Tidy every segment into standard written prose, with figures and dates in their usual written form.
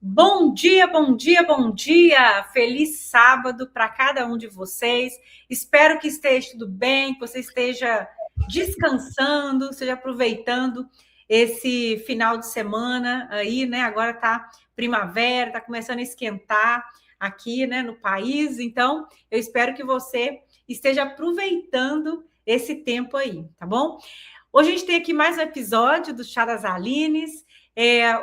Bom dia, bom dia, bom dia! Feliz sábado para cada um de vocês. Espero que esteja tudo bem, que você esteja descansando, esteja aproveitando esse final de semana aí, né? Agora tá primavera, tá começando a esquentar aqui, né, no país. Então, eu espero que você esteja aproveitando esse tempo aí, tá bom? Hoje a gente tem aqui mais um episódio do Chá das Alines.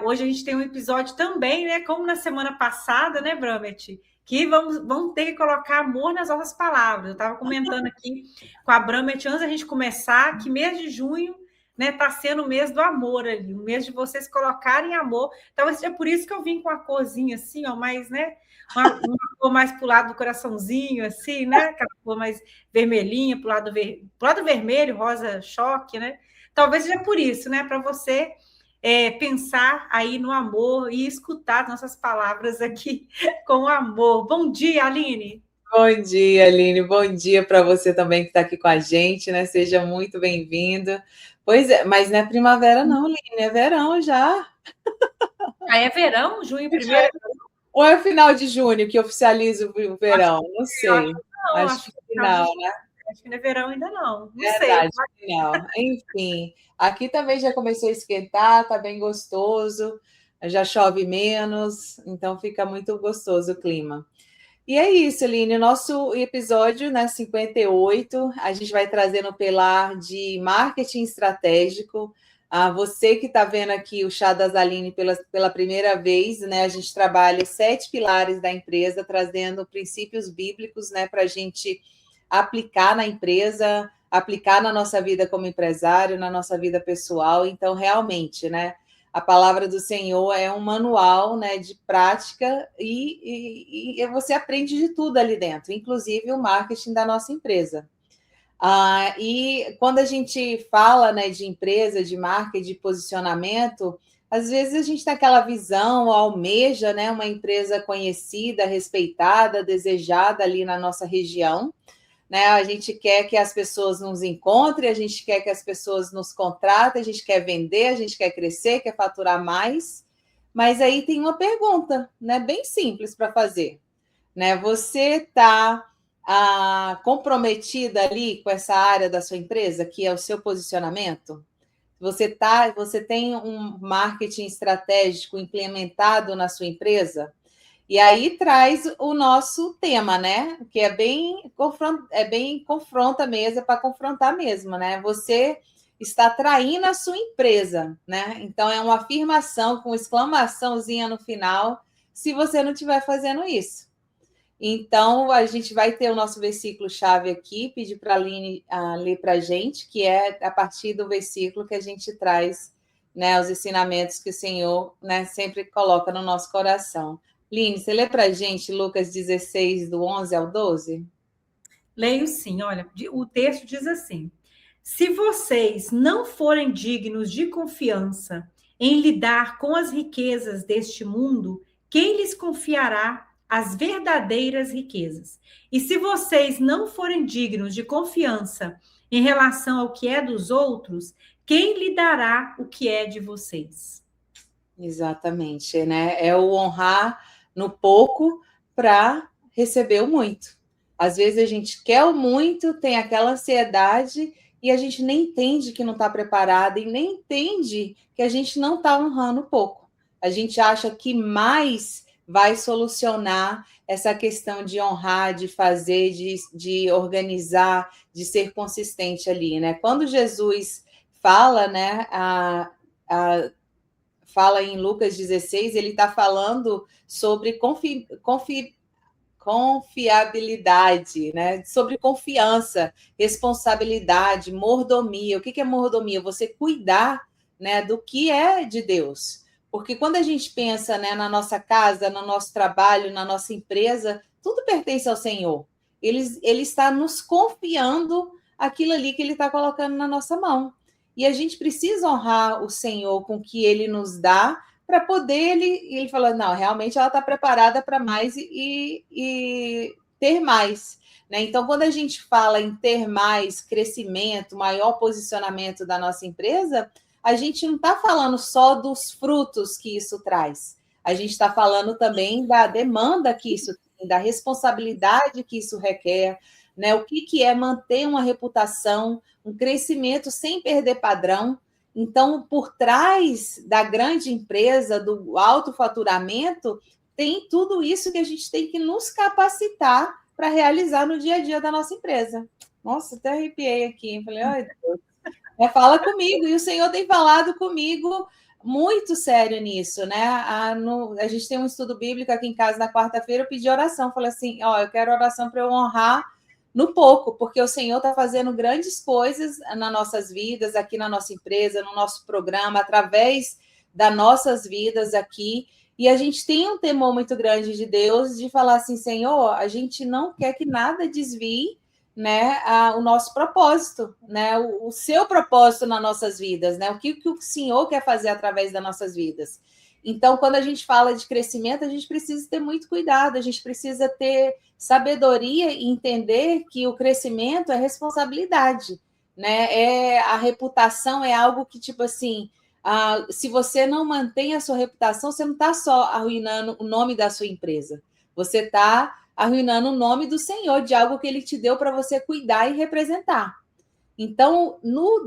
Hoje a gente tem um episódio também, né? Como na semana passada, né, Bramet? Que vamos ter que colocar amor nas nossas palavras. Eu estava comentando aqui com a Bramet antes da gente começar que mês de junho, né, está sendo o mês do amor ali, o mês de vocês colocarem amor. Talvez seja por isso que eu vim com a corzinha assim, ó, mais, né? Uma cor mais para o lado do coraçãozinho, assim, né? Aquela cor mais vermelhinha, para o lado vermelho, rosa choque, né? Talvez seja por isso, né? Para você pensar aí no amor e escutar nossas palavras aqui com amor. Bom dia, Aline! Bom dia, Aline. Bom dia para você também que está aqui com a gente, né? Seja muito bem-vindo. Pois é, mas não é primavera, não, Aline, é verão já. Já é verão, junho primeiro? Ou é final de junho que oficializa o verão? Não sei. Acho Acho que que é final de final, junho. né? Acho que não é verão ainda não. Não sei. Verdade, final. Enfim, aqui também já começou a esquentar, tá bem gostoso, já chove menos, então fica muito gostoso o clima. E é isso, Aline, nosso episódio, né, 58, a gente vai trazer no pilar de marketing estratégico. Você que está vendo aqui o Chá das Aline pela primeira vez, né, a gente trabalha 7 pilares da empresa, trazendo princípios bíblicos, né, para a gente aplicar na empresa, aplicar na nossa vida como empresário, na nossa vida pessoal. Então, realmente, né, a palavra do Senhor é um manual, né, de prática e você aprende de tudo ali dentro, inclusive o marketing da nossa empresa. E quando a gente fala, né, de empresa, de marca e de posicionamento, às vezes a gente tem aquela visão, almeja, né, uma empresa conhecida, respeitada, desejada ali na nossa região, né? A gente quer que as pessoas nos encontrem, a gente quer que as pessoas nos contratem, a gente quer vender, a gente quer crescer, quer faturar mais. Mas aí tem uma pergunta, né, bem simples para fazer, né? Você está comprometida ali com essa área da sua empresa, que é o seu posicionamento? Você tem um marketing estratégico implementado na sua empresa? E aí traz o nosso tema, né? Que é bem confronta mesmo, é para confrontar mesmo, né? Você está traindo a sua empresa, né? Então é uma afirmação com exclamaçãozinha no final, se você não estiver fazendo isso. Então a gente vai ter o nosso versículo-chave aqui, pedir para a Aline ler para a gente, que é a partir do versículo que a gente traz, né, os ensinamentos que o Senhor, né, sempre coloca no nosso coração. Line, você lê para a gente Lucas 16, do 11 ao 12? Leio sim, olha, o texto diz assim: se vocês não forem dignos de confiança em lidar com as riquezas deste mundo, quem lhes confiará as verdadeiras riquezas? E se vocês não forem dignos de confiança em relação ao que é dos outros, quem lhe dará o que é de vocês? Exatamente, né? É o honrar no pouco para receber o muito. Às vezes a gente quer o muito, tem aquela ansiedade e a gente nem entende que não está preparada e nem entende que a gente não está honrando pouco. A gente acha que mais vai solucionar essa questão de honrar, de fazer, de organizar, de ser consistente ali, né? Quando Jesus fala, né, fala em Lucas 16, ele está falando sobre confiabilidade, né? Sobre confiança, responsabilidade, mordomia. O que é mordomia? Você cuidar, né, do que é de Deus. Porque quando a gente pensa, né, na nossa casa, no nosso trabalho, na nossa empresa, tudo pertence ao Senhor. Ele está nos confiando aquilo ali que ele está colocando na nossa mão. E a gente precisa honrar o Senhor com o que ele nos dá, para poder ele falar, não, realmente ela está preparada para mais e ter mais. Né? Então, quando a gente fala em ter mais crescimento, maior posicionamento da nossa empresa, a gente não está falando só dos frutos que isso traz. a gente está falando também da demanda que isso tem, da responsabilidade que isso requer, né? O que é manter uma reputação, um crescimento sem perder padrão. Então, por trás da grande empresa, do alto faturamento, tem tudo isso que a gente tem que nos capacitar para realizar no dia a dia da nossa empresa. Nossa, até arrepiei aqui. Falei, ai, Deus. Fala comigo. E o Senhor tem falado comigo muito sério nisso, né? A gente tem um estudo bíblico aqui em casa na quarta-feira, eu pedi oração. Falei assim, eu quero oração para eu honrar no pouco, porque o Senhor está fazendo grandes coisas nas nossas vidas, aqui na nossa empresa, no nosso programa, através das nossas vidas aqui. E a gente tem um temor muito grande de Deus, de falar assim, Senhor, a gente não quer que nada desvie, né, o nosso propósito, né, o seu propósito nas nossas vidas, né, o que o Senhor quer fazer através das nossas vidas. Então, quando a gente fala de crescimento, a gente precisa ter muito cuidado, a gente precisa ter sabedoria e entender que o crescimento é responsabilidade, né? A reputação é algo que, tipo assim, se você não mantém a sua reputação, você não está só arruinando o nome da sua empresa, você está arruinando o nome do Senhor, de algo que Ele te deu para você cuidar e representar. Então,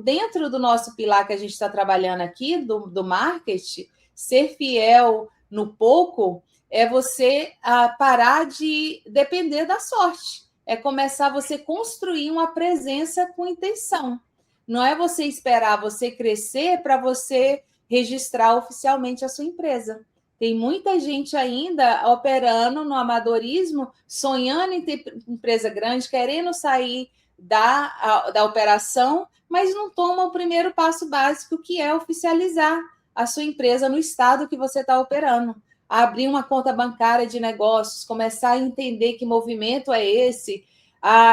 dentro do nosso pilar que a gente está trabalhando aqui, do marketing, ser fiel no pouco é você parar de depender da sorte. É começar você construir uma presença com intenção. Não é você esperar você crescer para você registrar oficialmente a sua empresa. Tem muita gente ainda operando no amadorismo, sonhando em ter empresa grande, querendo sair da operação, mas não toma o primeiro passo básico, que é oficializar a sua empresa no estado que você está operando. Abrir uma conta bancária de negócios, começar a entender que movimento é esse.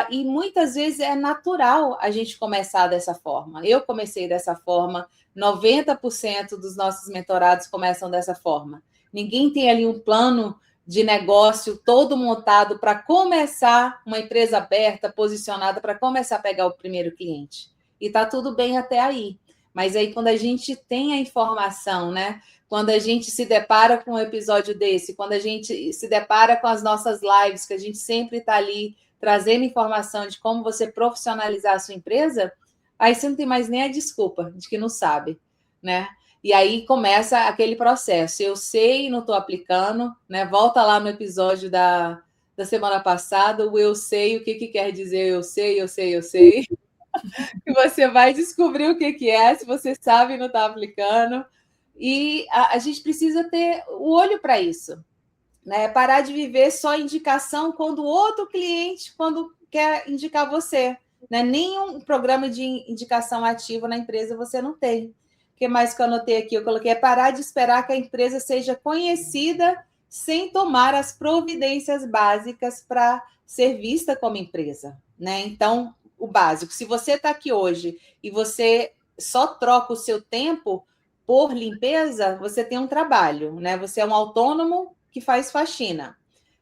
E muitas vezes é natural a gente começar dessa forma. Eu comecei dessa forma, 90% dos nossos mentorados começam dessa forma. Ninguém tem ali um plano de negócio todo montado para começar uma empresa aberta, posicionada, para começar a pegar o primeiro cliente. E está tudo bem até aí. Mas aí, quando a gente tem a informação, né? Quando a gente se depara com um episódio desse, quando a gente se depara com as nossas lives, que a gente sempre está ali trazendo informação de como você profissionalizar a sua empresa, aí você não tem mais nem a desculpa de que não sabe, né? E aí começa aquele processo. Eu sei e não estou aplicando, né? Volta lá no episódio da semana passada, o eu sei, o que quer dizer eu sei, eu sei, eu sei. E você vai descobrir o que é, se você sabe e não está aplicando. E a gente precisa ter o olho para isso, né? Parar de viver só indicação quando o outro cliente quer indicar você, né? Nenhum programa de indicação ativa na empresa você não tem. O que mais que eu anotei aqui? Eu coloquei parar de esperar que a empresa seja conhecida sem tomar as providências básicas para ser vista como empresa, né? Então, o básico, se você está aqui hoje e você só troca o seu tempo por limpeza, você tem um trabalho, né? Você é um autônomo que faz faxina.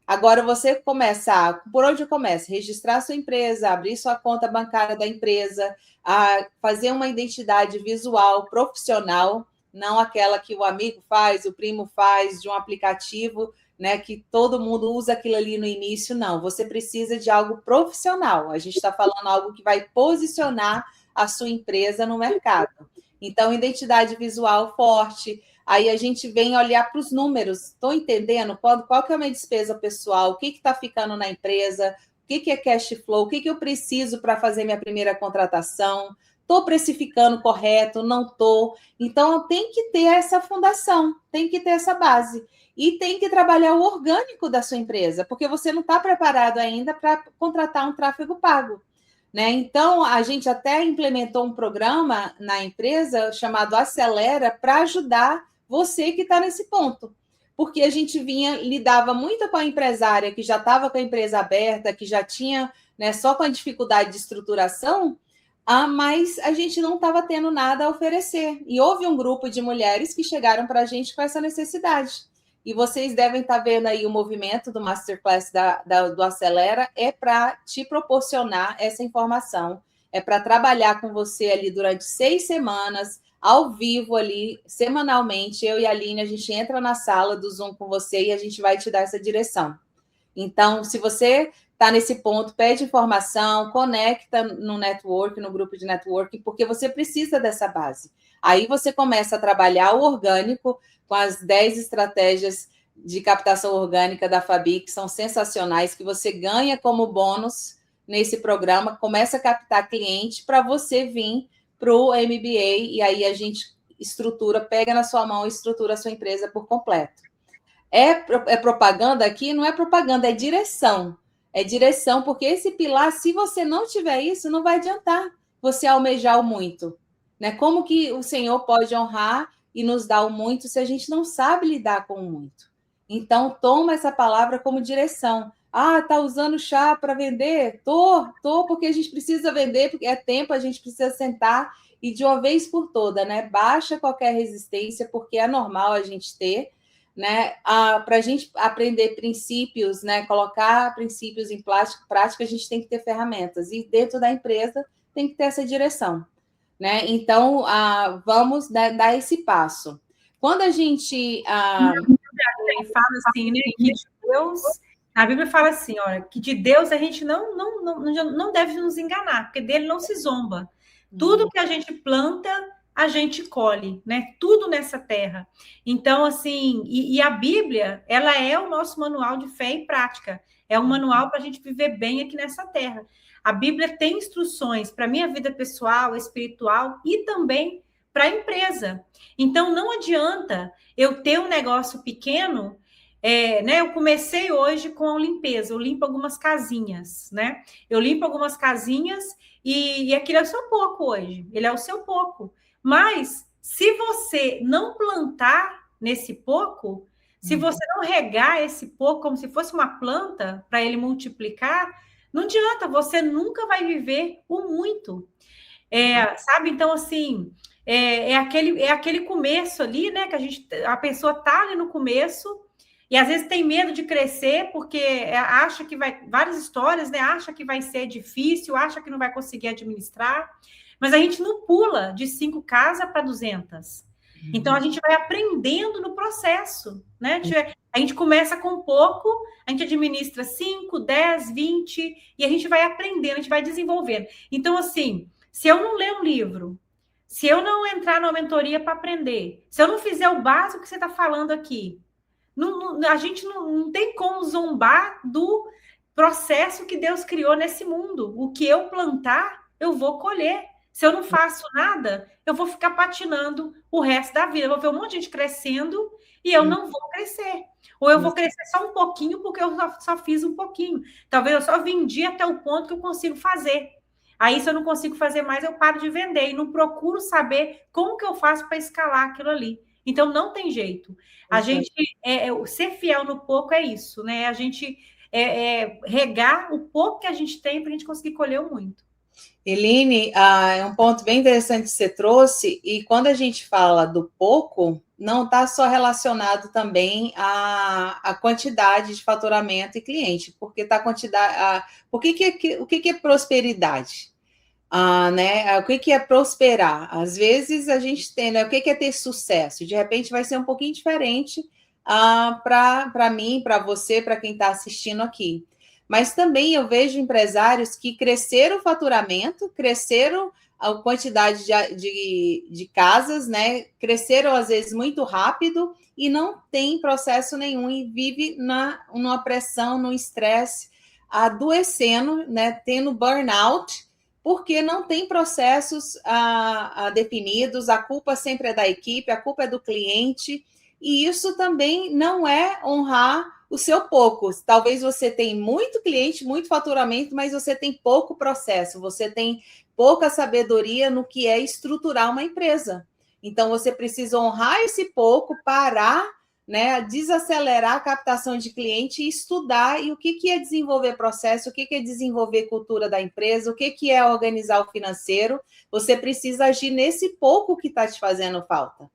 Agora você começa, por onde começa? Registrar sua empresa, abrir sua conta bancária da empresa, a fazer uma identidade visual profissional, não aquela que o amigo faz, o primo faz, de um aplicativo, né, que todo mundo usa aquilo ali no início. Não, você precisa de algo profissional. A gente está falando algo que vai posicionar a sua empresa no mercado. Então, identidade visual forte. Aí a gente vem olhar para os números. Estou entendendo qual que é a minha despesa pessoal, o que está ficando na empresa, o que é cash flow, o que eu preciso para fazer minha primeira contratação, estou precificando correto, não estou. Então, tem que ter essa fundação, tem que ter essa base. E tem que trabalhar o orgânico da sua empresa, porque você não está preparado ainda para contratar um tráfego pago, né? Então, a gente até implementou um programa na empresa chamado Acelera para ajudar você que está nesse ponto. Porque a gente lidava muito com a empresária que já estava com a empresa aberta, que já tinha, né, só com a dificuldade de estruturação, mas a gente não estava tendo nada a oferecer. E houve um grupo de mulheres que chegaram para a gente com essa necessidade. E vocês devem estar vendo aí o movimento do Masterclass do Acelera, é para te proporcionar essa informação, é para trabalhar com você ali durante 6 semanas, ao vivo ali, semanalmente, eu e a Aline, a gente entra na sala do Zoom com você e a gente vai te dar essa direção. Então, se você está nesse ponto, pede informação, conecta no network, no grupo de networking, porque você precisa dessa base. Aí você começa a trabalhar o orgânico com as 10 estratégias de captação orgânica da Fabi, que são sensacionais, que você ganha como bônus nesse programa, começa a captar cliente para você vir para o MBA, e aí a gente estrutura, pega na sua mão e estrutura a sua empresa por completo. É propaganda aqui? Não é propaganda, é direção. É direção, porque esse pilar, se você não tiver isso, não vai adiantar você almejar o muito. Né? Como que o Senhor pode honrar e nos dar o muito se a gente não sabe lidar com o muito? Então, toma essa palavra como direção. Ah, tá usando chá para vender? Tô, porque a gente precisa vender, porque é tempo, a gente precisa sentar e de uma vez por toda, né? Baixa qualquer resistência, porque é normal a gente ter, né? Para a gente aprender princípios, né? Colocar princípios em prática, a gente tem que ter ferramentas. E dentro da empresa tem que ter essa direção, né? Então, vamos dar esse passo. Quando a gente... fala assim, né? Que de Deus... A Bíblia fala assim, olha, que de Deus a gente não deve nos enganar, porque dele não se zomba. Tudo que a gente planta, a gente colhe, né? Tudo nessa terra. Então, assim, e a Bíblia, ela é o nosso manual de fé e prática. É um manual para a gente viver bem aqui nessa terra. A Bíblia tem instruções para a minha vida pessoal, espiritual e também para a empresa. Então, não adianta eu ter um negócio pequeno. Né, eu comecei hoje com a limpeza, eu limpo algumas casinhas, né? Eu limpo algumas casinhas e aquilo é o seu pouco hoje, ele é o seu pouco. Mas se você não plantar nesse pouco, se você não regar esse pouco como se fosse uma planta para ele multiplicar, não adianta, você nunca vai viver o muito. Sabe? Então, assim, é aquele começo ali, né? Que a pessoa tá ali no começo. E às vezes tem medo de crescer porque acha que vai, várias histórias, né? Acha que vai ser difícil, acha que não vai conseguir administrar, mas a gente não pula de 5 casas para 200. Então a gente vai aprendendo no processo, né? A gente começa com pouco, a gente administra 5, 10, 20, e a gente vai aprendendo, a gente vai desenvolvendo. Então, assim, se eu não ler um livro, se eu não entrar numa mentoria para aprender, se eu não fizer o básico que você está falando aqui, a gente não tem como zombar do processo que Deus criou nesse mundo. O que eu plantar, eu vou colher. Se eu não faço nada, eu vou ficar patinando o resto da vida. Eu vou ver um monte de gente crescendo e eu não vou crescer. Ou eu vou crescer só um pouquinho porque eu só fiz um pouquinho. Talvez eu só vendi até o ponto que eu consigo fazer. Aí, se eu não consigo fazer mais, eu paro de vender e não procuro saber como que eu faço para escalar aquilo ali. Então, não tem jeito. A gente ser fiel no pouco é isso, né? A gente regar o pouco que a gente tem para a gente conseguir colher o muito. Eline, é um ponto bem interessante que você trouxe, e quando a gente fala do pouco, não está só relacionado também à quantidade de faturamento e cliente, porque está a quantidade. O que é prosperidade? Né? O que é prosperar? Às vezes a gente tem, né? O que é ter sucesso? De repente vai ser um pouquinho diferente para mim, para você, para quem está assistindo aqui. Mas também eu vejo empresários que cresceram o faturamento, cresceram a quantidade de casas, né? Cresceram às vezes muito rápido e não tem processo nenhum e vive numa pressão, num estresse, adoecendo, né? Tendo burnout, porque não tem processos definidos, a culpa sempre é da equipe, a culpa é do cliente, e isso também não é honrar o seu pouco. Talvez você tenha muito cliente, muito faturamento, mas você tem pouco processo, você tem pouca sabedoria no que é estruturar uma empresa. Então, você precisa honrar esse pouco, parar, né, desacelerar a captação de cliente e estudar e o que é desenvolver processo, o que é desenvolver cultura da empresa, o que é organizar o financeiro. Você precisa agir nesse pouco que está te fazendo falta.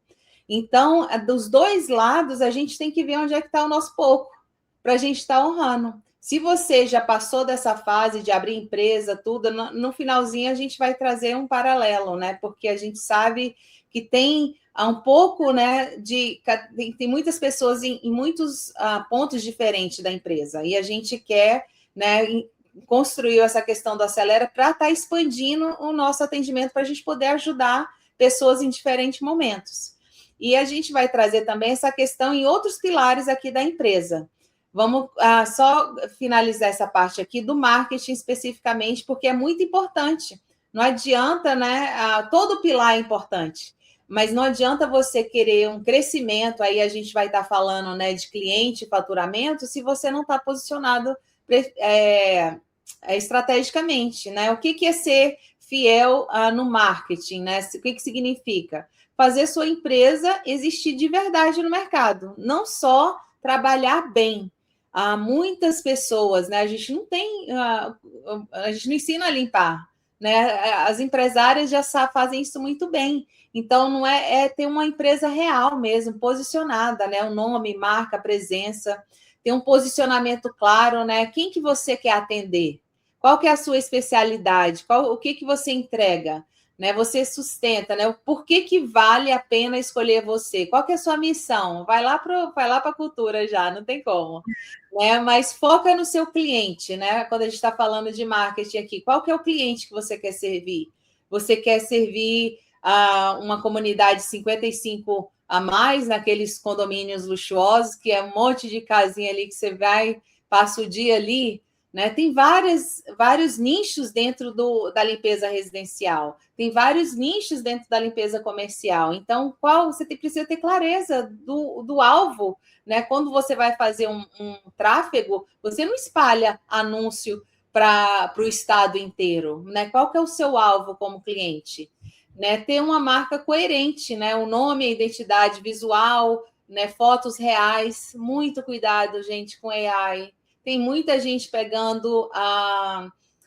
Então, dos dois lados, a gente tem que ver onde é que está o nosso pouco, para a gente estar honrando. Se você já passou dessa fase de abrir empresa, tudo, no finalzinho a gente vai trazer um paralelo, né? Porque a gente sabe que tem um pouco, né, tem muitas pessoas em muitos pontos diferentes da empresa, e a gente quer, né, construir essa questão do Acelera para estar expandindo o nosso atendimento, para a gente poder ajudar pessoas em diferentes momentos. E a gente vai trazer também essa questão em outros pilares aqui da empresa. Vamos só finalizar essa parte aqui do marketing especificamente, porque é muito importante. Não adianta, né? Todo pilar é importante, mas não adianta você querer um crescimento, aí a gente vai estar falando, né, de cliente, faturamento, se você não está posicionado estrategicamente, né? O que é ser fiel no marketing, né? O que significa? Fazer sua empresa existir de verdade no mercado, não só trabalhar bem. Há muitas pessoas, né? A gente não tem, a gente não ensina a limpar, né? As empresárias já fazem isso muito bem. Então, não é ter uma empresa real mesmo, posicionada, né? O nome, marca, presença, ter um posicionamento claro, né? Quem que você quer atender? Qual que é a sua especialidade? O que você entrega? Né? Você sustenta, né? Por que vale a pena escolher você? Qual que é a sua missão? Vai lá para a cultura já, não tem como. Né? Mas foca no seu cliente, né? Quando a gente está falando de marketing aqui, qual que é o cliente que você quer servir? Você quer servir uma comunidade 55 a mais naqueles condomínios luxuosos, que é um monte de casinha ali que você vai, passa o dia ali, né? Tem vários nichos dentro da limpeza residencial, tem vários nichos dentro da limpeza comercial. Então, você precisa ter clareza do alvo, né? Quando você vai fazer um tráfego, você não espalha anúncio para o estado inteiro, né? Qual que é o seu alvo como cliente? Né? Ter uma marca coerente, né? O nome, a identidade visual, né? Fotos reais, muito cuidado, gente, com AI. Tem muita gente pegando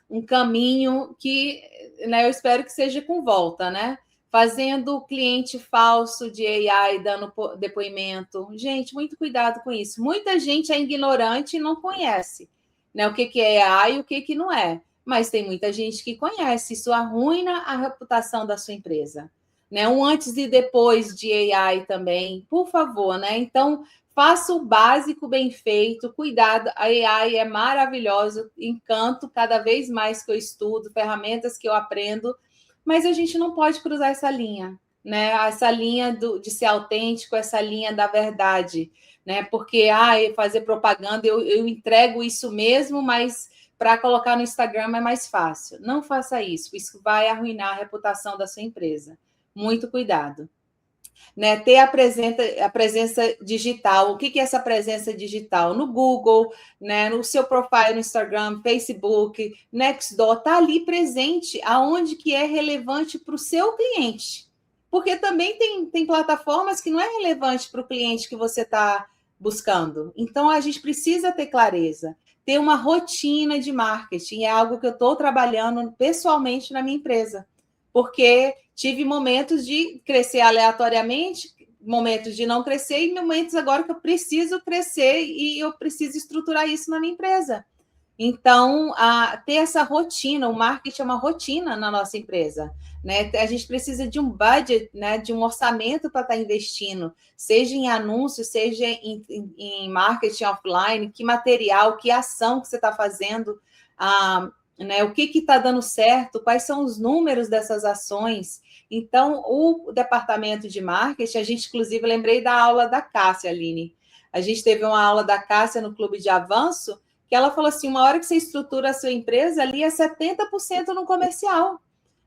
um caminho que, né, eu espero que seja com volta, né? Fazendo cliente falso de AI, dando depoimento. Gente, muito cuidado com isso. Muita gente é ignorante e não conhece, né, o que é AI e o que não é. Mas tem muita gente que conhece. Isso arruina a reputação da sua empresa. Né? Um antes e depois de AI também, por favor, né? Então, faça o básico bem feito, cuidado, a AI é maravilhosa, encanto cada vez mais que eu estudo, ferramentas que eu aprendo, mas a gente não pode cruzar essa linha, né? Essa linha de ser autêntico, essa linha da verdade, né? Porque fazer propaganda, eu entrego isso mesmo, mas para colocar no Instagram é mais fácil. Não faça isso, isso vai arruinar a reputação da sua empresa. Muito cuidado. Né, ter a presença digital. O que é essa presença digital? No Google, né, no seu profile no Instagram, Facebook, Nextdoor, está ali presente aonde que é relevante para o seu cliente. Porque também tem plataformas que não é relevante para o cliente que você está buscando. Então, a gente precisa ter clareza. Ter uma rotina de marketing é algo que eu estou trabalhando pessoalmente na minha empresa. Porque tive momentos de crescer aleatoriamente, momentos de não crescer e momentos agora que eu preciso crescer e eu preciso estruturar isso na minha empresa. Então, ter essa rotina, o marketing é uma rotina na nossa empresa. Né? A gente precisa de um budget, né? De um orçamento para estar investindo, seja em anúncios, seja em marketing offline, que material, que ação que você está fazendo, né, o que está dando certo, quais são os números dessas ações. Então, o departamento de marketing, a gente, inclusive, lembrei da aula da Cássia, Aline. A gente teve uma aula da Cássia no Clube de Avanço, que ela falou assim, uma hora que você estrutura a sua empresa, ali é 70% no comercial.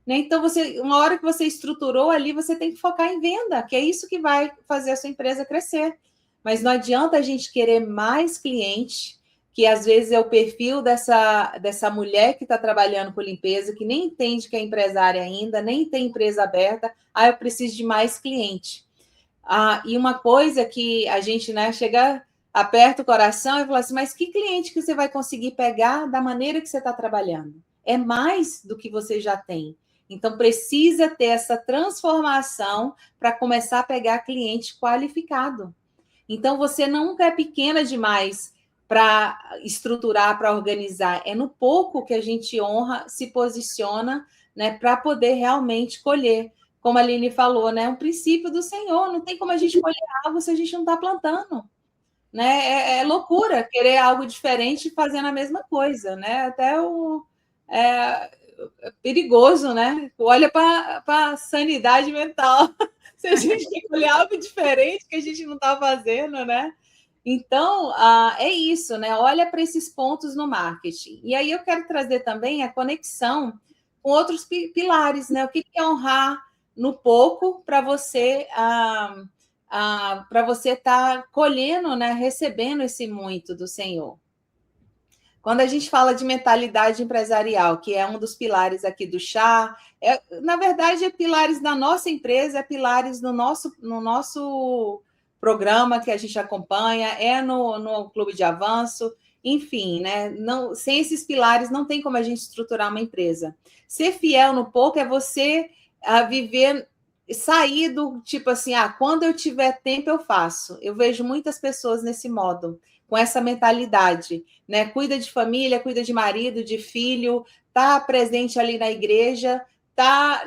Né? Então, uma hora que você estruturou ali, você tem que focar em venda, que é isso que vai fazer a sua empresa crescer. Mas não adianta a gente querer mais clientes, que às vezes é o perfil dessa mulher que está trabalhando com limpeza, que nem entende que é empresária ainda, nem tem empresa aberta, eu preciso de mais cliente. E uma coisa que a gente, né, chega, aperta o coração e fala assim, mas que cliente que você vai conseguir pegar da maneira que você está trabalhando? É mais do que você já tem. Então, precisa ter essa transformação para começar a pegar cliente qualificado. Então, você nunca é pequena demais para estruturar, para organizar. É no pouco que a gente honra, se posiciona, né, para poder realmente colher. como a Aline falou, né? Um princípio do Senhor. Não tem como a gente colher algo se a gente não está plantando. Né? É loucura querer algo diferente fazendo a mesma coisa, né? Até é perigoso, né? Olha para a sanidade mental. Se a gente quer colher algo diferente que a gente não está fazendo, né? Então, é isso, né? Olha para esses pontos no marketing. E aí eu quero trazer também a conexão com outros pilares, né? O que é honrar no pouco para você estar colhendo, né? Recebendo esse muito do Senhor. Quando a gente fala de mentalidade empresarial, que é um dos pilares aqui do chá, na verdade, é pilares da nossa empresa, é pilares no nosso programa que a gente acompanha, é no Clube de Avanço, enfim, né? Não, sem esses pilares não tem como a gente estruturar uma empresa. Ser fiel no pouco é você viver, sair do tipo assim, quando eu tiver tempo eu faço. Eu vejo muitas pessoas nesse modo, com essa mentalidade, né? Cuida de família, cuida de marido, de filho, tá presente ali na igreja,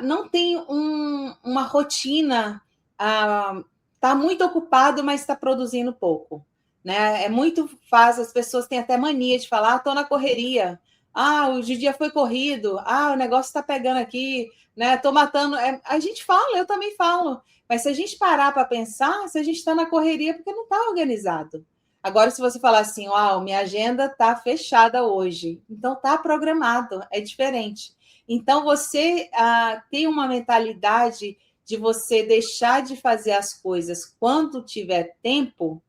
não tem uma rotina, tá muito ocupado, mas está produzindo pouco, né? É muito fácil, as pessoas têm até mania de falar, tô na correria, o dia foi corrido, o negócio está pegando aqui, né? Tô matando. A gente fala, eu também falo, mas se a gente parar para pensar, se a gente está na correria, porque não está organizado. Agora, se você falar assim, minha agenda está fechada hoje, então está programado, é diferente. Então, você tem uma mentalidade de você deixar de fazer as coisas quando tiver tempo,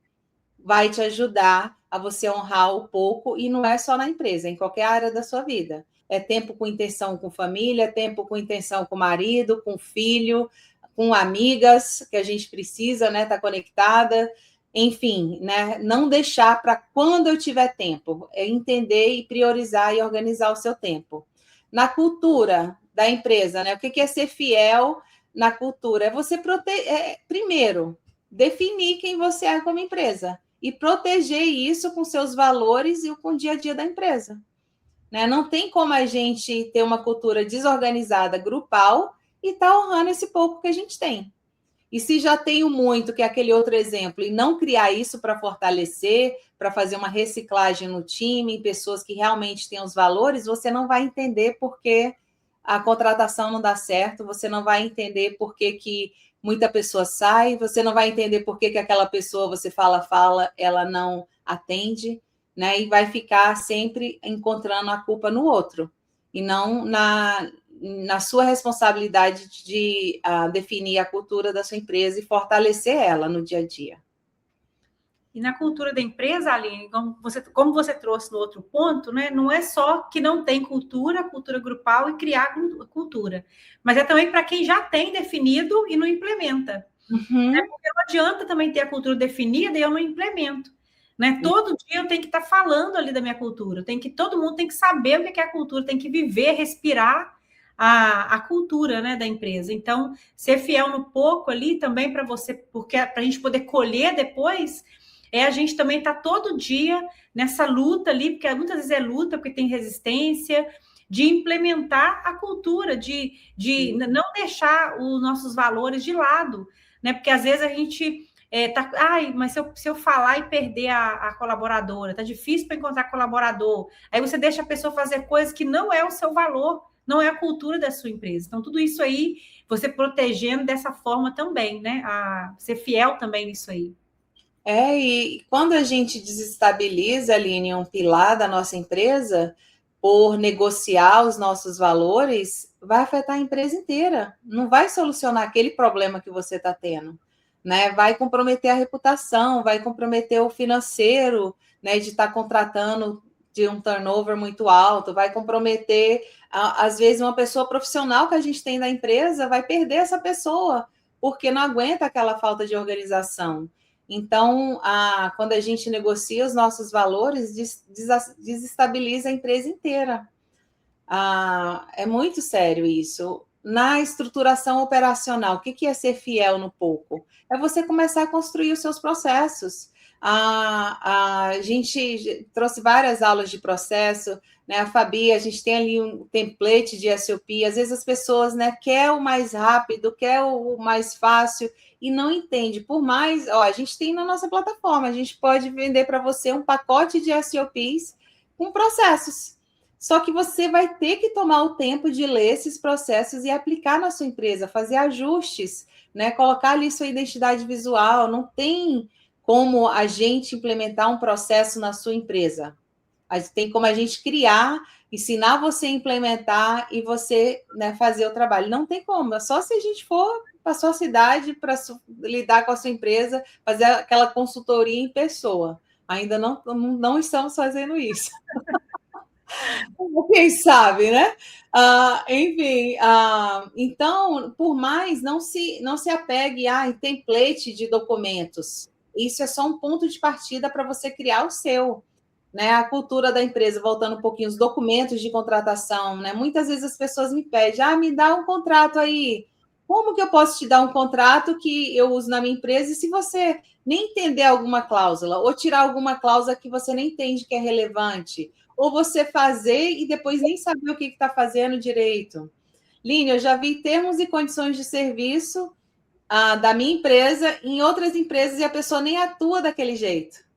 vai te ajudar a você honrar o pouco, e não é só na empresa, é em qualquer área da sua vida. É tempo com intenção com família, é tempo com intenção com marido, com filho, com amigas, que a gente precisa, né, estar conectada. Enfim, né, não deixar para quando eu tiver tempo, é entender e priorizar e organizar o seu tempo. Na cultura da empresa, né, o que é ser fiel na cultura? É você primeiro, definir quem você é como empresa e proteger isso com seus valores e com o dia a dia da empresa. Né? Não tem como a gente ter uma cultura desorganizada, grupal, e estar honrando esse pouco que a gente tem. E se já tenho muito, que é aquele outro exemplo, e não criar isso para fortalecer, para fazer uma reciclagem no time, em pessoas que realmente têm os valores, você não vai entender por que a contratação não dá certo, você não vai entender por que muita pessoa sai, você não vai entender por que aquela pessoa, você fala, ela não atende, né? E vai ficar sempre encontrando a culpa no outro, e não na sua responsabilidade de definir a cultura da sua empresa e fortalecer ela no dia a dia. E na cultura da empresa, Aline, como você trouxe no outro ponto, né, não é só que não tem cultura grupal e criar cultura, mas é também para quem já tem definido e não implementa. Uhum. Porque não adianta também ter a cultura definida e eu não implemento. Né? Todo dia eu tenho que estar falando ali da minha cultura, todo mundo tem que saber o que é a cultura, tem que viver, respirar a cultura, né, da empresa. Então, ser fiel no pouco ali também para você, porque para a gente poder colher depois, a gente também tá todo dia nessa luta ali, porque muitas vezes é luta, porque tem resistência, de implementar a cultura, de não deixar os nossos valores de lado, né? Porque às vezes a gente mas se eu falar e perder a colaboradora, tá difícil para encontrar colaborador. Aí você deixa a pessoa fazer coisas que não é o seu valor, não é a cultura da sua empresa. Então, tudo isso aí, você protegendo dessa forma também, né? Ser fiel também nisso aí. E quando a gente desestabiliza, Aline, um pilar da nossa empresa, por negociar os nossos valores, vai afetar a empresa inteira. Não vai solucionar aquele problema que você está tendo. Né? Vai comprometer a reputação, vai comprometer o financeiro, né? De estar contratando de um turnover muito alto, vai comprometer, às vezes, uma pessoa profissional que a gente tem na empresa, vai perder essa pessoa, porque não aguenta aquela falta de organização. Então, quando a gente negocia os nossos valores, desestabiliza a empresa inteira. É muito sério isso. Na estruturação operacional, o que é ser fiel no pouco? É você começar a construir os seus processos. A gente trouxe várias aulas de processo, né? A Fabi, a gente tem ali um template de SOP. Às vezes as pessoas, né, quer o mais rápido, quer o mais fácil e não entende. Por mais, ó, a gente tem na nossa plataforma, a gente pode vender para você um pacote de SOPs com processos. Só que você vai ter que tomar o tempo de ler esses processos e aplicar na sua empresa, fazer ajustes, né? Colocar ali sua identidade visual. Não tem como a gente implementar um processo na sua empresa. Tem como a gente criar, ensinar você a implementar e você, né, fazer o trabalho. Não tem como, é só se a gente for para a sua cidade para lidar com a sua empresa, fazer aquela consultoria em pessoa. Ainda não estamos fazendo isso. Quem sabe, né? Enfim, então, por mais, não se apegue em template de documentos. Isso é só um ponto de partida para você criar o seu. Né? A cultura da empresa, voltando um pouquinho, os documentos de contratação. Né? Muitas vezes as pessoas me pedem, me dá um contrato aí. Como que eu posso te dar um contrato que eu uso na minha empresa e se você nem entender alguma cláusula, ou tirar alguma cláusula que você nem entende que é relevante, ou você fazer e depois nem saber o que está fazendo direito. Línia, eu já vi termos e condições de serviço da minha empresa em outras empresas e a pessoa nem atua daquele jeito.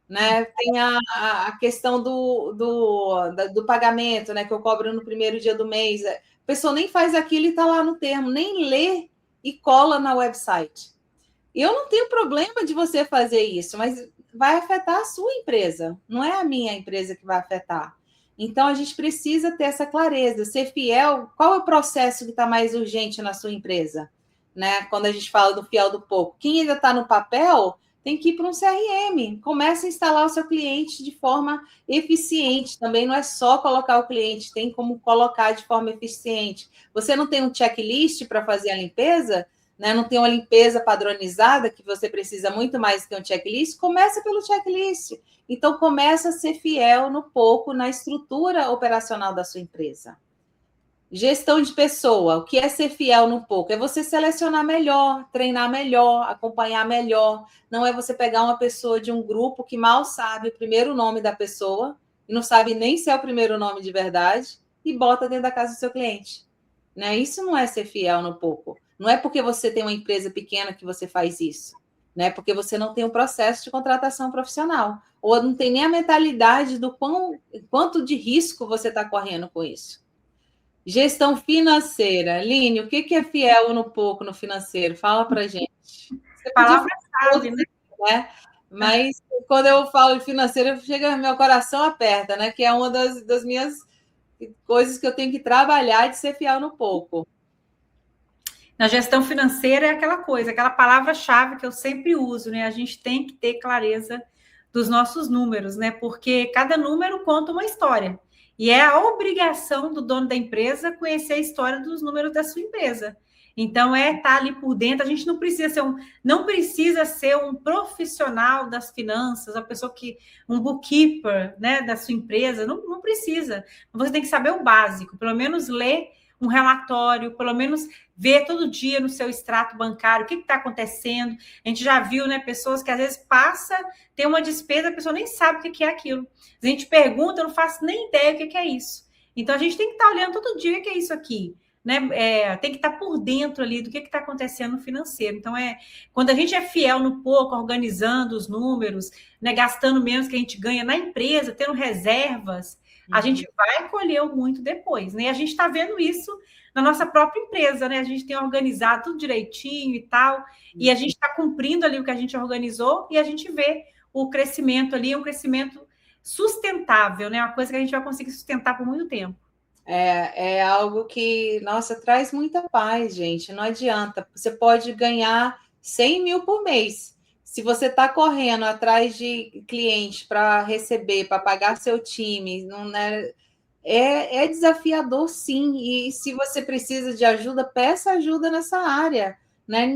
Né? Tem a questão do pagamento, né? Que eu cobro no primeiro dia do mês. A pessoa nem faz aquilo e está lá no termo, nem lê e cola na website. Eu não tenho problema de você fazer isso, mas vai afetar a sua empresa, não é a minha empresa que vai afetar. Então, a gente precisa ter essa clareza, ser fiel. Qual é o processo que está mais urgente na sua empresa? Né? Quando a gente fala do fiel do pouco. Quem ainda está no papel tem que ir para um CRM. Comece a instalar o seu cliente de forma eficiente. Também não é só colocar o cliente, tem como colocar de forma eficiente. Você não tem um checklist para fazer a limpeza? Né? Não tem uma limpeza padronizada, que você precisa muito mais que um checklist, começa pelo checklist. Então, começa a ser fiel no pouco, na estrutura operacional da sua empresa. Gestão de pessoa, o que é ser fiel no pouco? É você selecionar melhor, treinar melhor, acompanhar melhor. Não é você pegar uma pessoa de um grupo que mal sabe o primeiro nome da pessoa, e não sabe nem se é o primeiro nome de verdade, e bota dentro da casa do seu cliente. Né? Isso não é ser fiel no pouco. Não é porque você tem uma empresa pequena que você faz isso. Né? Porque você não tem um processo de contratação profissional. Ou não tem nem a mentalidade do quanto de risco você está correndo com isso. Gestão financeira. Line, o que é fiel no pouco no financeiro? Fala para gente. Você palavra-chave, né? Mas quando eu falo de financeiro, meu coração aperta, né? Que é uma das minhas coisas que eu tenho que trabalhar de ser fiel no pouco. Na gestão financeira é aquela coisa, aquela palavra-chave que eu sempre uso, né? A gente tem que ter clareza dos nossos números, né? Porque cada número conta uma história. E é a obrigação do dono da empresa conhecer a história dos números da sua empresa. Então, estar ali por dentro. A gente não precisa ser um profissional das finanças, uma pessoa um bookkeeper, né, da sua empresa. Não precisa. Você tem que saber o básico, pelo menos ler um relatório, pelo menos ver todo dia no seu extrato bancário o que está acontecendo. A gente já viu, né, pessoas que às vezes tem uma despesa, a pessoa nem sabe o que é aquilo. A gente pergunta, eu não faço nem ideia o que é isso. Então, a gente tem que estar olhando todo dia o que é isso aqui. Né? Tem que estar por dentro ali do que está acontecendo no financeiro. Então, quando a gente é fiel no pouco, organizando os números, né, gastando menos que a gente ganha na empresa, tendo reservas, a gente vai colher muito depois, né? E a gente está vendo isso na nossa própria empresa, né? A gente tem organizado tudo direitinho e tal, e a gente está cumprindo ali o que a gente organizou e a gente vê o crescimento ali, um crescimento sustentável, né? Uma coisa que a gente vai conseguir sustentar por muito tempo. É algo que, nossa, traz muita paz, gente. Não adianta. Você pode ganhar 100 mil por mês. Se você está correndo atrás de clientes para receber, para pagar seu time, não é desafiador, sim. E se você precisa de ajuda, peça ajuda nessa área. Né?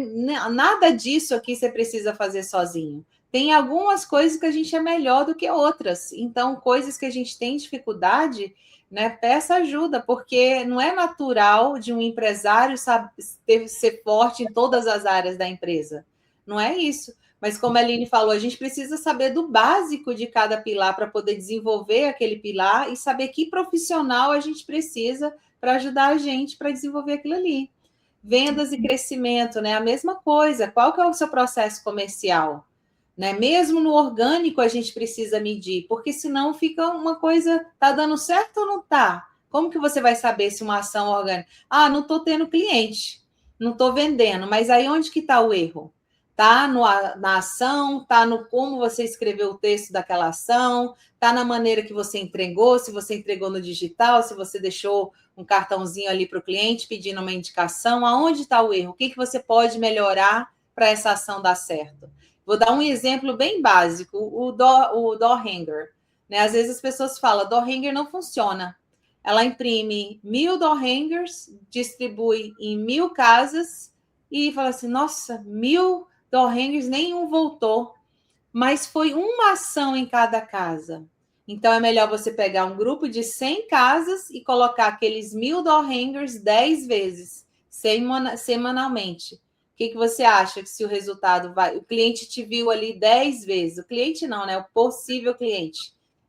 Nada disso aqui você precisa fazer sozinho. Tem algumas coisas que a gente é melhor do que outras. Então, coisas que a gente tem dificuldade, né, peça ajuda, porque não é natural de um empresário ser forte em todas as áreas da empresa. Não é isso. Mas como a Aline falou, a gente precisa saber do básico de cada pilar para poder desenvolver aquele pilar e saber que profissional a gente precisa para ajudar a gente para desenvolver aquilo ali. Vendas e crescimento, né? A mesma coisa. Qual que é o seu processo comercial? Né? Mesmo no orgânico a gente precisa medir, porque senão fica uma coisa, tá dando certo ou não tá? Como que você vai saber se uma ação orgânica? Ah, não estou tendo cliente, não estou vendendo, mas aí onde que está o erro? Tá na ação, tá no como você escreveu o texto daquela ação, tá na maneira que você entregou, se você entregou no digital, se você deixou um cartãozinho ali para o cliente pedindo uma indicação, aonde está o erro? O que, que você pode melhorar para essa ação dar certo? Vou dar um exemplo bem básico, o door hanger. Né? Às vezes as pessoas falam, door hanger não funciona. Ela imprime 1.000 door hangers, distribui em 1.000 casas e fala assim, nossa, 1.000 door hangers, nenhum voltou. Mas foi uma ação em cada casa. Então, é melhor você pegar um grupo de 100 casas e colocar aqueles 1.000 door hangers 10 vezes, semanalmente. O que você acha que se o resultado vai... O cliente te viu ali 10 vezes. O cliente não, né? O possível cliente.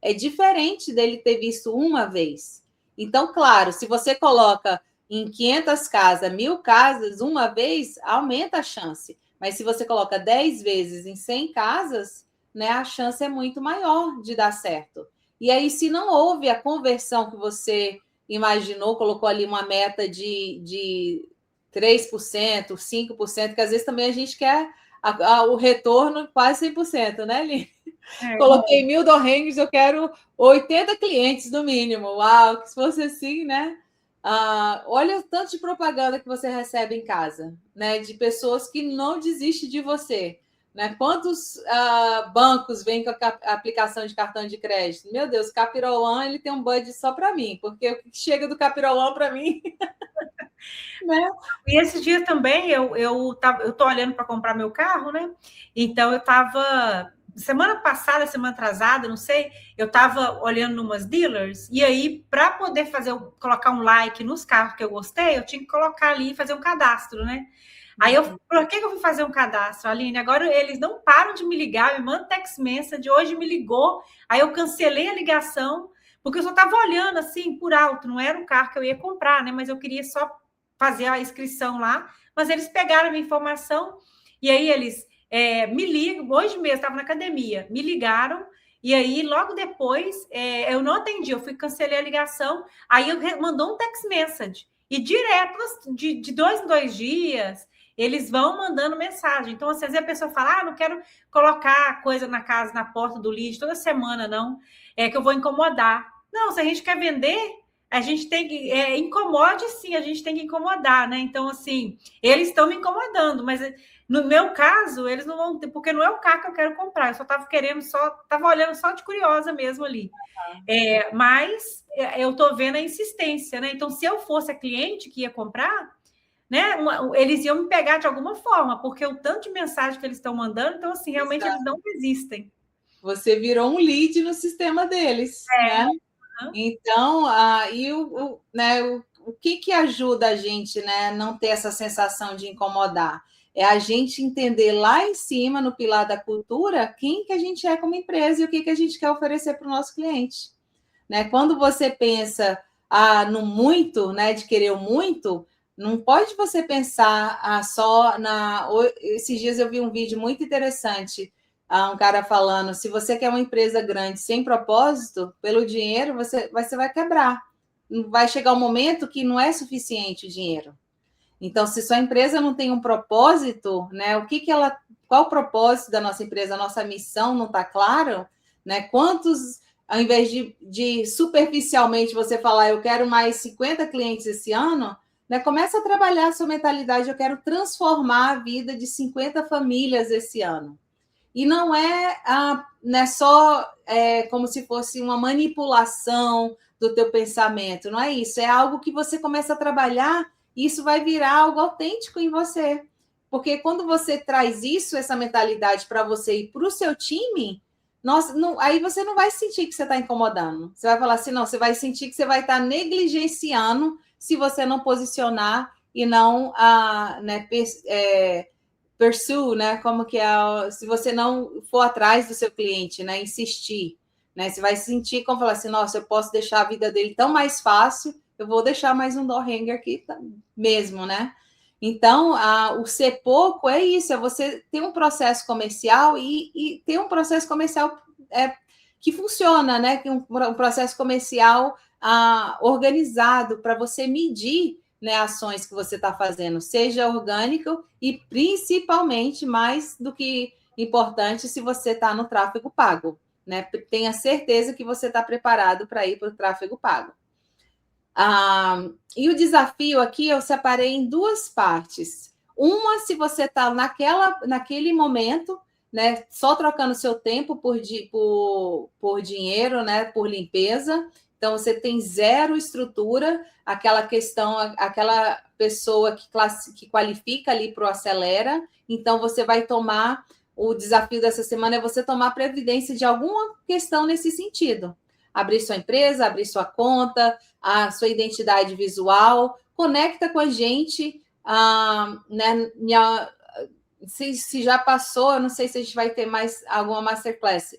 É diferente dele ter visto uma vez. Então, claro, se você coloca em 500 casas, 1.000 casas, uma vez, aumenta a chance. Mas se você coloca 10 vezes em 100 casas, né, a chance é muito maior de dar certo. E aí, se não houve a conversão que você imaginou, colocou ali uma meta de 3%, 5%, que às vezes também a gente quer o retorno quase 100%, né, Lili? Coloquei 1.000 door hangers, eu quero 80 clientes no mínimo. Uau, se fosse assim, né? Olha o tanto de propaganda que você recebe em casa, né? De pessoas que não desistem de você. Né? Quantos bancos vêm com a aplicação de cartão de crédito? Meu Deus, o Capital One ele tem um budget só para mim, porque o que chega do Capital One para mim. Né? E esses dias também eu tô olhando para comprar meu carro, né? Então eu estava semana passada, semana atrasada, não sei, eu estava olhando umas dealers, e aí, para poder colocar um like nos carros que eu gostei, eu tinha que colocar ali e fazer um cadastro, né? Aí por que eu fui fazer um cadastro, Aline? Agora eles não param de me ligar, me mandam text message, hoje me ligou, aí eu cancelei a ligação, porque eu só estava olhando assim por alto, não era o carro que eu ia comprar, né? Mas eu queria só fazer a inscrição lá, mas eles pegaram a minha informação, e aí eles me ligam, hoje mesmo, estava na academia, me ligaram, e aí logo depois eu não atendi, eu cancelei a ligação, aí eu mandou um text message, e direto, de 2 em 2 dias, eles vão mandando mensagem. Então, às vezes a pessoa fala, não quero colocar coisa na casa, na porta do lead toda semana, não, que eu vou incomodar. Não, se a gente quer vender, a gente tem que... incomode, sim, a gente tem que incomodar, né? Então, assim, eles estão me incomodando, mas no meu caso, eles não vão ter, porque não é o carro que eu quero comprar, eu só estava estava olhando só de curiosa mesmo ali. Mas eu estou vendo a insistência, né? Então, se eu fosse a cliente que ia comprar, né, eles iam me pegar de alguma forma, porque o tanto de mensagem que eles estão mandando, então, assim, realmente eles não desistem. Você virou um lead no sistema deles, né? Então, o que ajuda a gente, né, não ter essa sensação de incomodar? É a gente entender lá em cima, no pilar da cultura, quem que a gente é como empresa e o que a gente quer oferecer para o nosso cliente. Né? Quando você pensa no muito, né, de querer o muito, não pode você pensar só na... Esses dias eu vi um vídeo muito interessante, um cara falando, se você quer uma empresa grande sem propósito, pelo dinheiro, você vai quebrar. Vai chegar um momento que não é suficiente o dinheiro. Então, se sua empresa não tem um propósito, né, qual o propósito da nossa empresa, a nossa missão não está claro, né? Quantos, ao invés de superficialmente você falar, eu quero mais 50 clientes esse ano, né, começa a trabalhar a sua mentalidade, eu quero transformar a vida de 50 famílias esse ano. E não é só como se fosse uma manipulação do teu pensamento, não é isso, é algo que você começa a trabalhar e isso vai virar algo autêntico em você. Porque quando você traz essa mentalidade para você e para o seu time, aí você não vai sentir que você está incomodando. Você vai falar assim, não, você vai sentir que você vai estar negligenciando se você não posicionar e não pursue, né? Como que é, se você não for atrás do seu cliente, né? Insistir, né? Você vai sentir como falar assim, nossa, eu posso deixar a vida dele tão mais fácil, eu vou deixar mais um door hanger aqui mesmo, né? Então, o ser pouco é isso, é você ter um processo comercial e ter um processo comercial que funciona, né? Um processo comercial organizado para você medir, né, ações que você está fazendo, seja orgânico e principalmente, mais do que importante, se você está no tráfego pago, né? Tenha certeza que você está preparado para ir para o tráfego pago. E o desafio aqui eu separei em duas partes. Uma, se você está naquele momento, né, só trocando seu tempo por dinheiro, né, por limpeza. Então, você tem zero estrutura, aquela questão, aquela pessoa que qualifica ali para o Acelera. Então, você vai tomar, o desafio dessa semana é você tomar previdência de alguma questão nesse sentido. Abrir sua empresa, abrir sua conta, a sua identidade visual, conecta com a gente, né, se já passou, eu não sei se a gente vai ter mais alguma masterclass,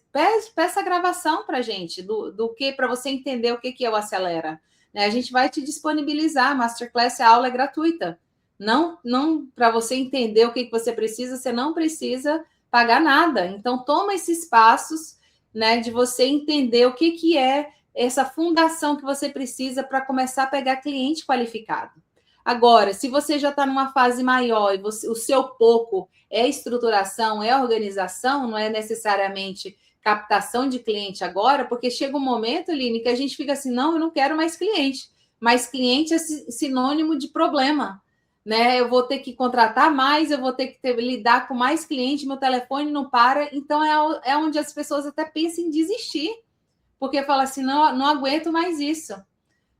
peça a gravação para a gente, do que, para você entender o que é o Acelera. Né? A gente vai te disponibilizar, a masterclass, a aula é gratuita. Não para você entender o que você precisa, você não precisa pagar nada. Então, toma esses passos, né, de você entender o que é essa fundação que você precisa para começar a pegar cliente qualificado. Agora, se você já está numa fase maior e o seu pouco é estruturação, é organização, não é necessariamente captação de cliente agora, porque chega um momento, Aline, que a gente fica assim, não, eu não quero mais cliente. Mas cliente é sinônimo de problema, né? Eu vou ter que contratar mais, eu vou ter que lidar com mais cliente, meu telefone não para. Então, é onde as pessoas até pensam em desistir, porque fala assim, não aguento mais isso.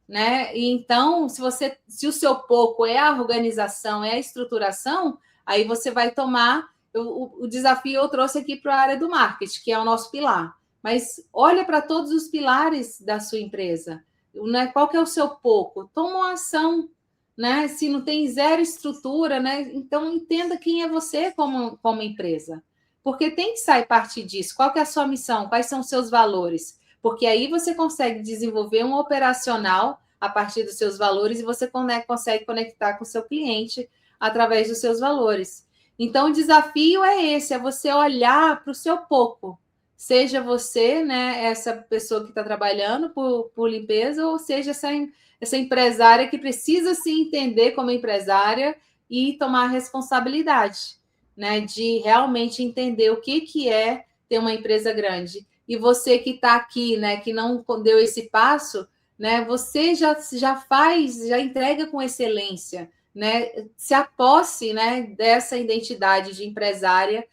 Né? E então, se o seu pouco é a organização, é a estruturação, aí você vai tomar o desafio. Eu trouxe aqui para a área do marketing, que é o nosso pilar. Mas olha para todos os pilares da sua empresa. Né? Qual que é o seu pouco? Toma uma ação. Né? Se não tem zero estrutura, né? Então entenda quem é você como empresa. Porque tem que sair partir disso. Qual que é a sua missão? Quais são os seus valores? Porque aí você consegue desenvolver um operacional a partir dos seus valores e você consegue conectar com o seu cliente através dos seus valores. Então, o desafio é esse, é você olhar para o seu pouco. Seja você, né, essa pessoa que está trabalhando por limpeza, ou seja essa empresária que precisa se entender como empresária e tomar responsabilidade, né, de realmente entender o que é ter uma empresa grande. E você que está aqui, né, que não deu esse passo, né, você já entrega com excelência, né, se aposse, né, dessa identidade de empresária,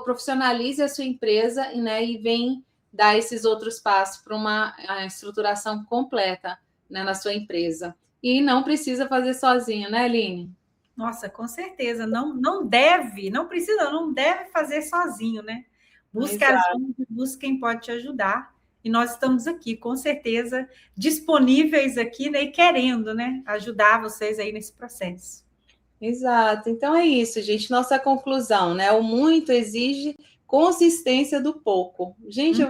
profissionalize a sua empresa, né, e vem dar esses outros passos para uma estruturação completa, né, na sua empresa. E não precisa fazer sozinho, né, Aline? Nossa, com certeza. Não deve fazer sozinho, né? Busque ajuda, busque quem pode te ajudar. E nós estamos aqui, com certeza, disponíveis aqui, né? E querendo, né? Ajudar vocês aí nesse processo. Exato. Então é isso, gente. Nossa conclusão, né? O muito exige consistência do pouco. Gente, eu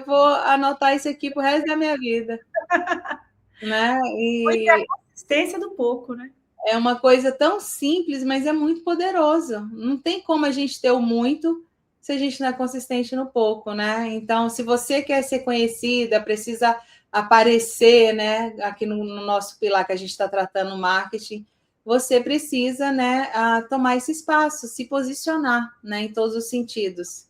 vou anotar isso aqui pro resto da minha vida. Né? E a consistência do pouco, né? É uma coisa tão simples, mas é muito poderoso. Não tem como a gente ter o muito se a gente não é consistente no pouco, né? Então, se você quer ser conhecida, precisa aparecer, né? Aqui no nosso pilar que a gente está tratando, marketing, você precisa, né, tomar esse espaço, se posicionar, né, em todos os sentidos.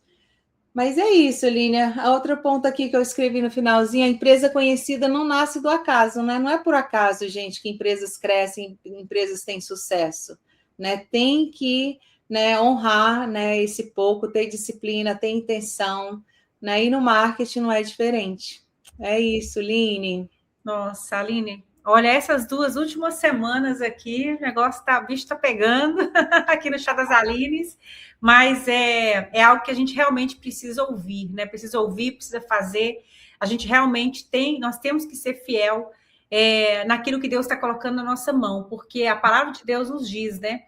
Mas é isso, Línia. A outra ponta aqui que eu escrevi no finalzinho, a empresa conhecida não nasce do acaso, né? Não é por acaso, gente, que empresas crescem, empresas têm sucesso, né? Tem que, né, honrar, né, esse pouco, ter disciplina, ter intenção, né? E no marketing não é diferente. É isso, Line. Nossa, Aline, olha, essas 2 últimas semanas aqui, o negócio o bicho está pegando aqui no Chá das Alines, mas é algo que a gente realmente precisa ouvir, né? Precisa ouvir, precisa fazer. A gente realmente nós temos que ser fiel naquilo que Deus está colocando na nossa mão, porque a palavra de Deus nos diz, né?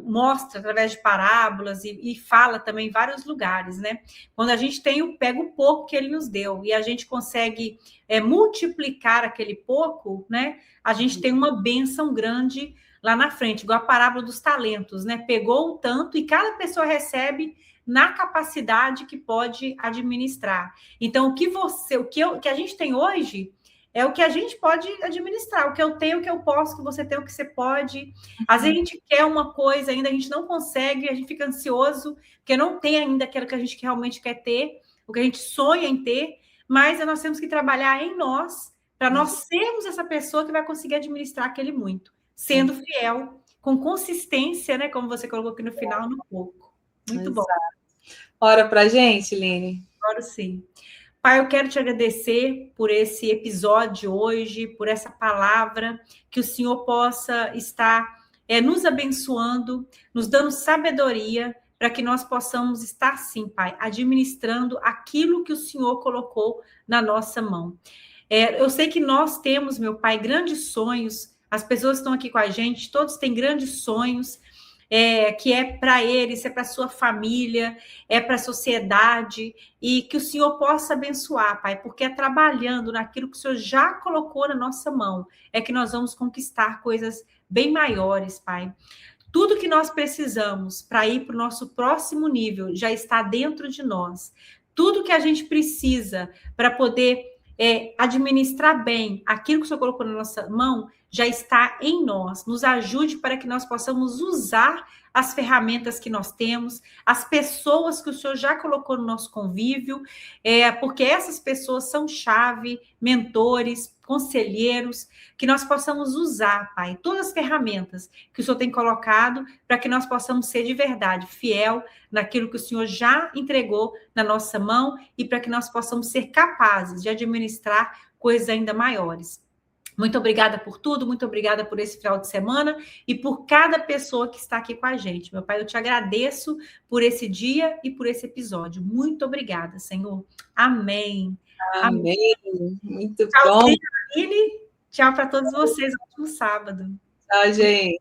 mostra através de parábolas e fala também em vários lugares, né? Quando a gente pega o pouco que ele nos deu e a gente consegue multiplicar aquele pouco, né? A gente tem uma bênção grande lá na frente, igual a parábola dos talentos, né? Pegou um tanto e cada pessoa recebe na capacidade que pode administrar. Então, o que a gente tem hoje é o que a gente pode administrar. O que eu tenho, o que eu posso, o que você tem, o que você pode. Às vezes a gente quer uma coisa ainda, a gente não consegue, a gente fica ansioso, porque não tem ainda aquilo que a gente realmente quer ter, o que a gente sonha em ter, mas nós temos que trabalhar em nós, para nós sermos essa pessoa que vai conseguir administrar aquele muito, sendo fiel, com consistência, né? Como você colocou aqui no final, no pouco. Muito bom. Ora pra gente, Line. Agora sim. Pai, eu quero te agradecer por esse episódio hoje, por essa palavra, que o Senhor possa estar nos abençoando, nos dando sabedoria, para que nós possamos estar, sim, Pai, administrando aquilo que o Senhor colocou na nossa mão. Eu sei que nós temos, meu Pai, grandes sonhos, as pessoas que estão aqui com a gente, todos têm grandes sonhos, que é para eles, é para a sua família, é para a sociedade, e que o Senhor possa abençoar, Pai, porque é trabalhando naquilo que o Senhor já colocou na nossa mão, é que nós vamos conquistar coisas bem maiores, Pai. Tudo que nós precisamos para ir para o nosso próximo nível já está dentro de nós. Tudo que a gente precisa para poder administrar bem aquilo que o Senhor colocou na nossa mão já está em nós. Nos ajude para que nós possamos usar as ferramentas que nós temos, as pessoas que o Senhor já colocou no nosso convívio, porque essas pessoas são chave, mentores, conselheiros, que nós possamos usar, Pai, todas as ferramentas que o Senhor tem colocado para que nós possamos ser de verdade fiel naquilo que o Senhor já entregou na nossa mão e para que nós possamos ser capazes de administrar coisas ainda maiores. Muito obrigada por tudo, muito obrigada por esse final de semana e por cada pessoa que está aqui com a gente. Meu Pai, eu te agradeço por esse dia e por esse episódio. Muito obrigada, Senhor. Amém. Amém. Muito tchau, bom. Aline. Tchau para todos vocês. Ótimo sábado. Tchau, gente.